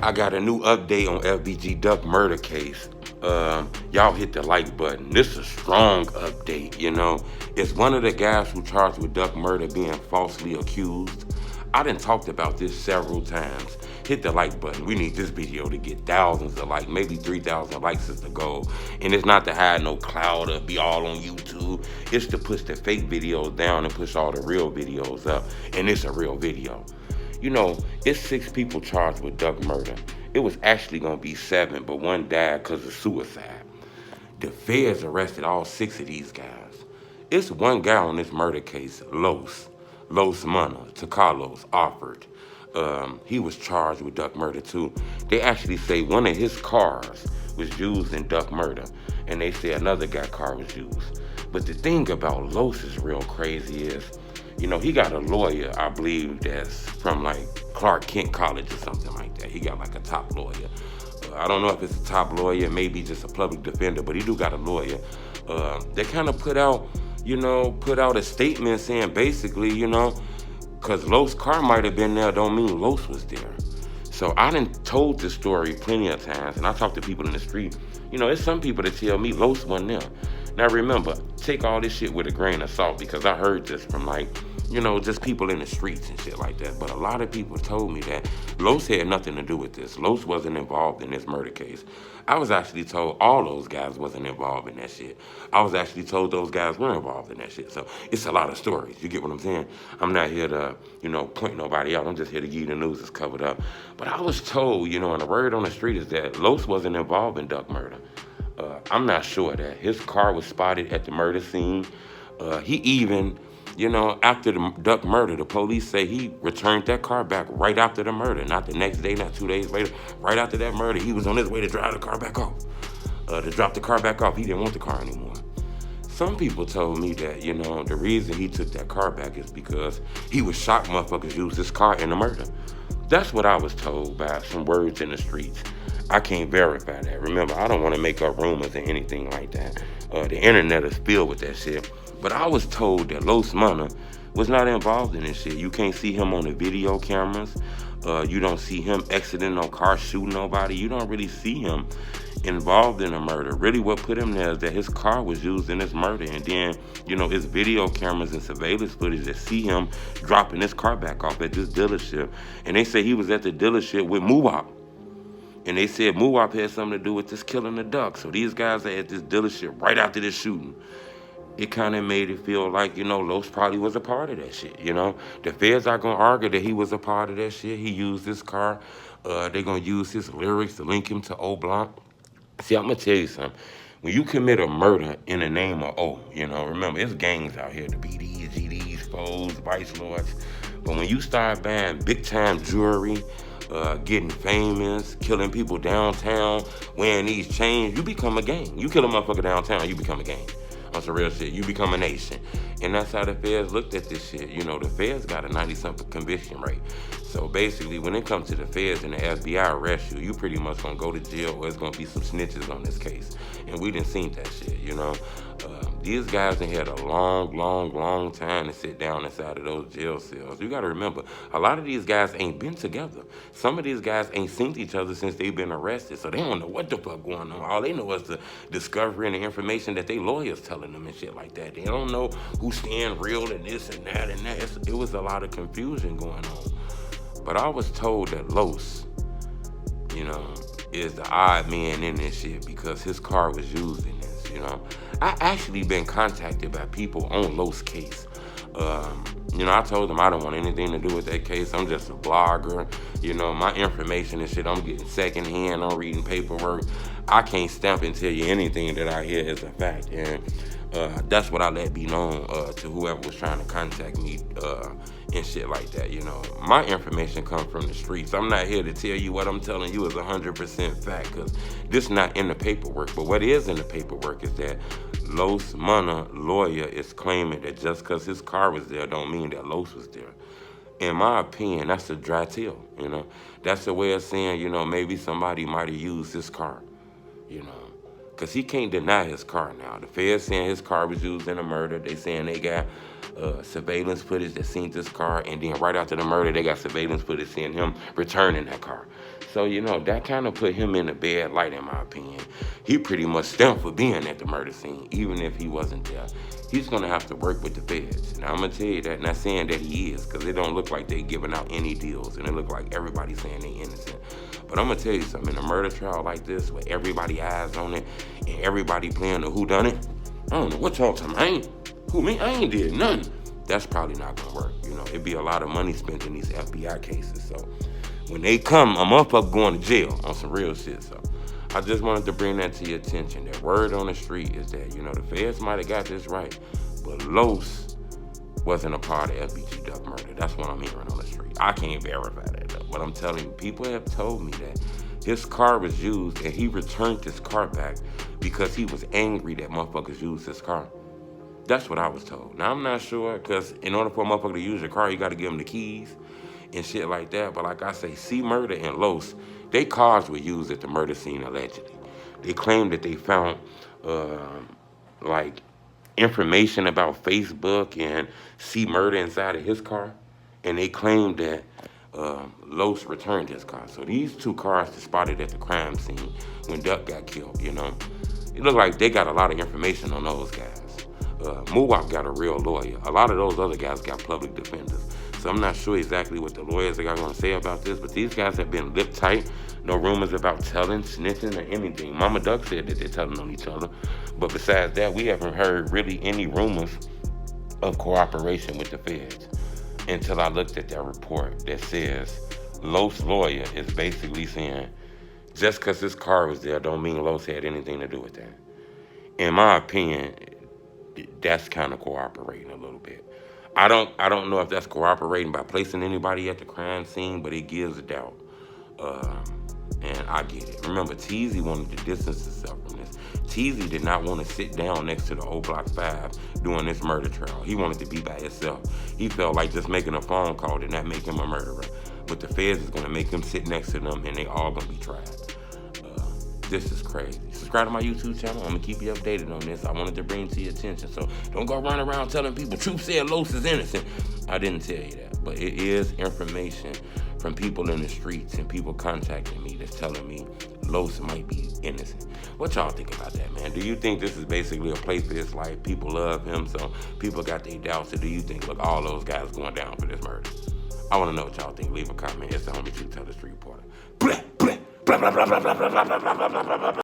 I got a new update on FBG Duck murder case. Y'all hit the like button. This is a strong update, you know. It's one of the guys who charged with Duck murder being falsely accused. I done talked about this several times. Hit the like button. We need this video to get thousands of likes. Maybe 3,000 likes is the goal. And it's not to hide no cloud or be all on YouTube. It's to push the fake videos down and push all the real videos up. And it's a real video. You know, it's 6 people charged with Duck murder. It was actually gonna be 7, but one died because of suicide. The feds arrested all 6 of these guys. It's one guy on this murder case, Los Munna, to Carlos offered. He was charged with Duck murder too. They actually say one of his cars was used in Duck murder, and they say another guy's car was used. But the thing about Los is real crazy is, you know, he got a lawyer, I believe, that's from like Clark Kent College or something like that. He got like a top lawyer. I don't know if it's a top lawyer, maybe just a public defender, but he do got a lawyer. They kind of put out a statement saying basically, you know, because Los' car might have been there, don't mean Los was there. So I done told this story plenty of times, and I talked to people in the street. You know, there's some people that tell me Los wasn't there. Now remember, take all this shit with a grain of salt, because I heard this from like, you know, just people in the streets and shit like that. But a lot of people told me that Los had nothing to do with this. Los wasn't involved in this murder case. I was actually told all those guys wasn't involved in that shit. I was actually told those guys were involved in that shit. So it's a lot of stories. You get what I'm saying? I'm not here to, you know, point nobody out. I'm just here to give you the news that's covered up. But I was told, you know, and the word on the street is that Los wasn't involved in Duck murder. I'm not sure of that. His car was spotted at the murder scene. He even, you know, after the Duck murder, the police say he returned that car back right after the murder. Not the next day, not 2 days later. Right after that murder, he was on his way to drive the car back off. To drop the car back off. He didn't want the car anymore. Some people told me that, you know, the reason he took that car back is because he was shocked motherfuckers used his car in the murder. That's what I was told by some words in the streets. I can't verify that. Remember, I don't want to make up rumors or anything like that. The internet is filled with that shit. But I was told that Los Munna was not involved in this shit. You can't see him on the video cameras. You don't see him exiting no car, shooting nobody. You don't really see him involved in a murder. Really what put him there is that his car was used in this murder. And then, you know, his video cameras and surveillance footage that see him dropping his car back off at this dealership. And they say he was at the dealership with Muwap. And they said Muwap had something to do with this killing the duck. So these guys are at this dealership right after this shooting. It kind of made it feel like, you know, Los probably was a part of that shit, you know. The feds are going to argue that he was a part of that shit. He used this car. They're going to use his lyrics to link him to Oblock. See, I'm going to tell you something. When you commit a murder in the name of O, you know, remember, it's gangs out here, the BDs, GDs, foes, vice lords. But when you start buying big-time jewelry, getting famous, killing people downtown, wearing these chains, you become a gang. You kill a motherfucker downtown, you become a gang. On some real shit, you become a nation. And that's how the feds looked at this shit. You know, the feds got a 90-something conviction rate. So basically, when it comes to the feds and the FBI arrest you, you pretty much gonna go to jail, or it's gonna be some snitches on this case. And we done seen that shit, you know. These guys done had a long time to sit down inside of those jail cells. You gotta remember, a lot of these guys ain't been together. Some of these guys ain't seen each other since they've been arrested, so they don't know what the fuck going on. All they know is the discovery and the information that they lawyers telling them and shit like that. They don't know who's staying real and this and that and that. It was a lot of confusion going on. But I was told that Los, you know, is the odd man in this shit because his car was used in this, you know. I actually been contacted by people on Los' case. You know, I told them I don't want anything to do with that case. I'm just a blogger. You know, my information and shit, I'm getting secondhand. I'm reading paperwork. I can't stamp and tell you anything that I hear is a fact. And that's what I let be known to whoever was trying to contact me and shit like that, you know. My information comes from the streets. I'm not here to tell you what I'm telling you is 100% fact, because this not in the paperwork. But what is in the paperwork is that Los Munna lawyer is claiming that just because his car was there don't mean that Los was there. In my opinion, that's a dry tale, you know. That's a way of saying, you know, maybe somebody might have used this car, you know. Because he can't deny his car now. The feds saying his car was used in a murder. They saying they got surveillance footage that seen this car. And then right after the murder, they got surveillance footage seeing him returning that car. So, that kind of put him in a bad light, in my opinion. He pretty much stamped for being at the murder scene, even if he wasn't there. He's going to have to work with the feds. Now, I'm going to tell you that, not saying that he is, because it don't look like they giving out any deals, and it look like everybody's saying they innocent. But I'm going to tell you something, in a murder trial like this, where everybody eyes on it, and everybody playing the whodunit, I don't know what y'all talking about. I ain't did nothing. That's probably not going to work. It'd be a lot of money spent in these FBI cases, so when they come, a motherfucker going to jail on some real shit. So I just wanted to bring that to your attention. That word on the street is that, the feds might have got this right, but Los wasn't a part of FBG Duck murder. That's what I'm hearing on the street. I can't verify that though, but I'm telling you, people have told me that his car was used and he returned his car back because he was angry that motherfuckers used his car. That's what I was told. Now, I'm not sure, because in order for a motherfucker to use your car, you got to give him the keys and shit like that. But like I say, C Murder and Los, their cars were used at the murder scene allegedly. They claimed that they found like information about Facebook and C Murder inside of his car, and they claimed that Los returned his car. So these two cars were spotted at the crime scene when Duck got killed. It looked like they got a lot of information on those guys. Muwap got a real lawyer. A lot of those other guys got public defenders. So I'm not sure exactly what the lawyers are going to say about this, but these guys have been lip tight. No rumors about telling, snitching, or anything. Mama Duck said that they're telling on each other. But besides that, we haven't heard really any rumors of cooperation with the feds until I looked at that report that says Los' lawyer is basically saying just because his car was there don't mean Los had anything to do with that. In my opinion, that's kind of cooperating a little bit. I don't know if that's cooperating by placing anybody at the crime scene, but it gives a doubt. And I get it. Remember, Teasy wanted to distance himself from this. Teasy did not want to sit down next to the Oblock 5 doing this murder trial. He wanted to be by himself. He felt like just making a phone call did not make him a murderer. But the feds is going to make him sit next to them, and they all going to be tried. This is crazy. Subscribe to my YouTube channel. I'm going to keep you updated on this. I wanted to bring it to your attention. So don't go running around telling people, Truth said Los is innocent. I didn't tell you that. But it is information from people in the streets and people contacting me that's telling me Los might be innocent. What y'all think about that, man? Do you think this is basically a play for his life? People love him, so people got their doubts. Or do you think, look, all those guys going down for this murder? I want to know what y'all think. Leave a comment. It's the homie Truth Tell the Street Reporter. Blah, blah, blah, blah, blah, blah, blah, blah, blah, blah, blah, blah, blah.